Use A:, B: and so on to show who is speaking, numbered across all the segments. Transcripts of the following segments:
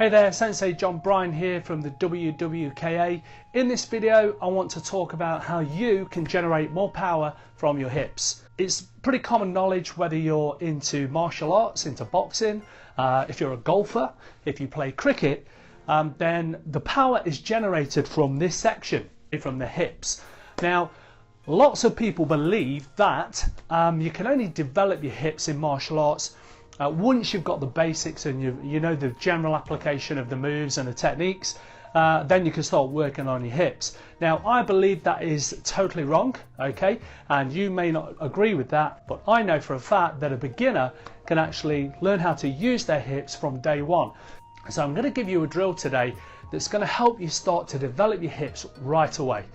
A: Hey there, Sensei John Bryan here from the WWKA. In this video, I want to talk about how you can generate more power from your hips. It's pretty common knowledge whether you're into martial arts, into boxing, if you're a golfer, if you play cricket, then the power is generated from this section, from the hips. Now, lots of people believe that you can only develop your hips in martial arts once you've got the basics and you know the general application of the moves and the techniques, then you can start working on your hips. Now, I believe that is totally wrong, okay? And you may not agree with that, but I know for a fact that a beginner can actually learn how to use their hips from day one. So I'm going to give you a drill today that's going to help you start to develop your hips right away.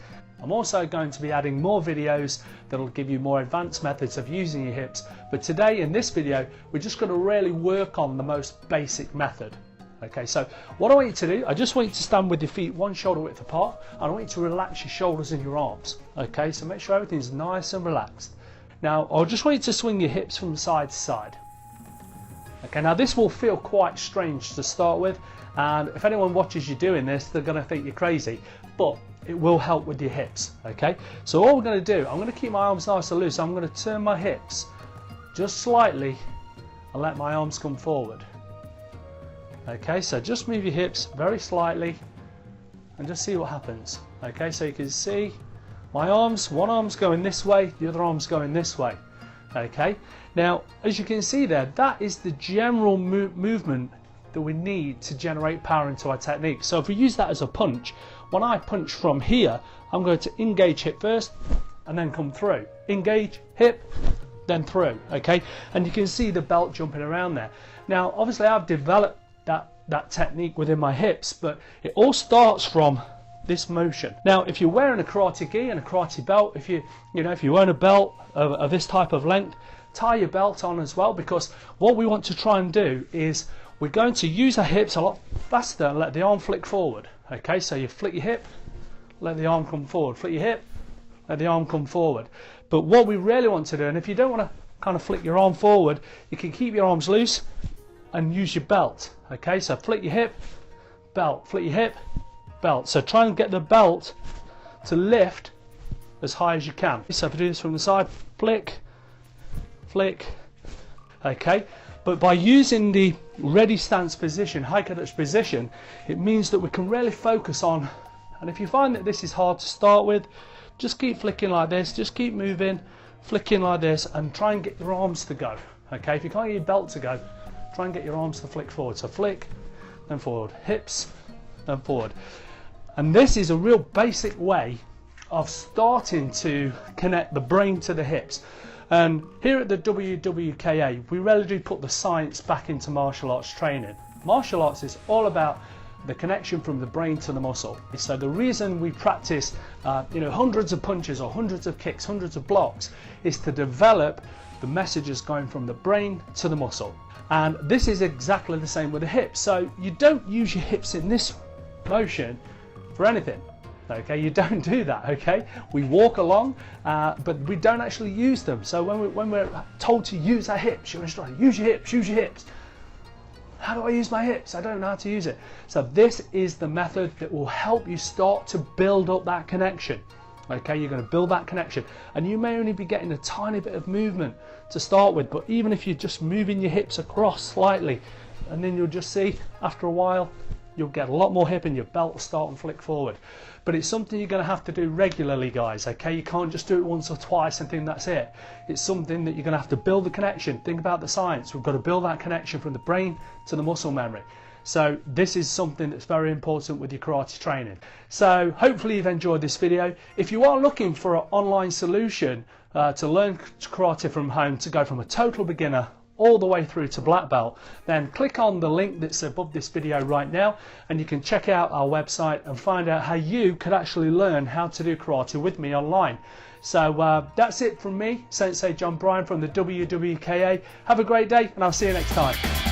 A: I'm also going to be adding more videos that'll give you more advanced methods of using your hips, but today in this video we're just going to really work on the most basic method. Okay, so what I want you to do, I just want you to stand with your feet one shoulder width apart, and I want you to relax your shoulders and your arms. Okay, so make sure everything's nice and relaxed. Now I just want you to swing your hips from side to side. Okay, now this will feel quite strange to start with, and if anyone watches you doing this, they're going to think you're crazy, but it will help with your hips. Okay, so all we're going to do, I'm going to keep my arms nice and loose. I'm going to turn my hips just slightly and let my arms come forward. Okay, so just move your hips very slightly and just see what happens. Okay, so you can see my arms, one arm's going this way, the other arm's going this way. Okay, now as you can see there, that is the general movement that we need to generate power into our technique. So if we use that as a punch, when I punch from here, I'm going to engage hip first and then come through. Engage, hip, then through, okay? And you can see the belt jumping around there. Now, obviously I've developed that technique within my hips, but it all starts from this motion. Now, if you're wearing a karate gi and a karate belt, if you own a belt of this type of length, tie your belt on as well, because what we want to try and do is we're going to use our hips a lot faster and let the arm flick forward. Okay, so you flick your hip, let the arm come forward, flick your hip, let the arm come forward. But what we really want to do, and if you don't want to kind of flick your arm forward, you can keep your arms loose and use your belt. Okay, so flick your hip, belt, flick your hip, belt. So try and get the belt to lift as high as you can. So if I do this from the side, flick, flick, okay. But by using the ready stance position, high catch position, it means that we can really focus on, and if you find that this is hard to start with, just keep flicking like this, just keep moving, flicking like this, and try and get your arms to go. Okay, if you can't get your belt to go, try and get your arms to flick forward. So flick, then forward, hips, then forward. And this is a real basic way of starting to connect the brain to the hips. And here at the WWKA, we really do put the science back into martial arts training. Martial arts is all about the connection from the brain to the muscle. So the reason we practice hundreds of punches or hundreds of kicks, hundreds of blocks, is to develop the messages going from the brain to the muscle. And this is exactly the same with the hips. So you don't use your hips in this motion for anything. Okay, you don't do that. Okay, we walk along, but we don't actually use them. So when we're told to use our hips, you're instructed, use your hips, use your hips. How do I use my hips? I don't know how to use it. So this is the method that will help you start to build up that connection. Okay, you're going to build that connection, and you may only be getting a tiny bit of movement to start with, but even if you're just moving your hips across slightly, and then you'll just see after a while you'll get a lot more hip and your belt will start and flick forward. But it's something you're going to have to do regularly, guys. Okay, you can't just do it once or twice and think that's it. It's something that you're going to have to build the connection. Think about the science. We've got to build that connection from the brain to the muscle memory. So this is something that's very important with your karate training. So hopefully you've enjoyed this video. If you are looking for an online solution to learn karate from home, to go from a total beginner all the way through to black belt, then click on the link that's above this video right now, and you can check out our website and find out how you could actually learn how to do karate with me online. So that's it from me, Sensei John Bryan from the WWKA. Have a great day, and I'll see you next time.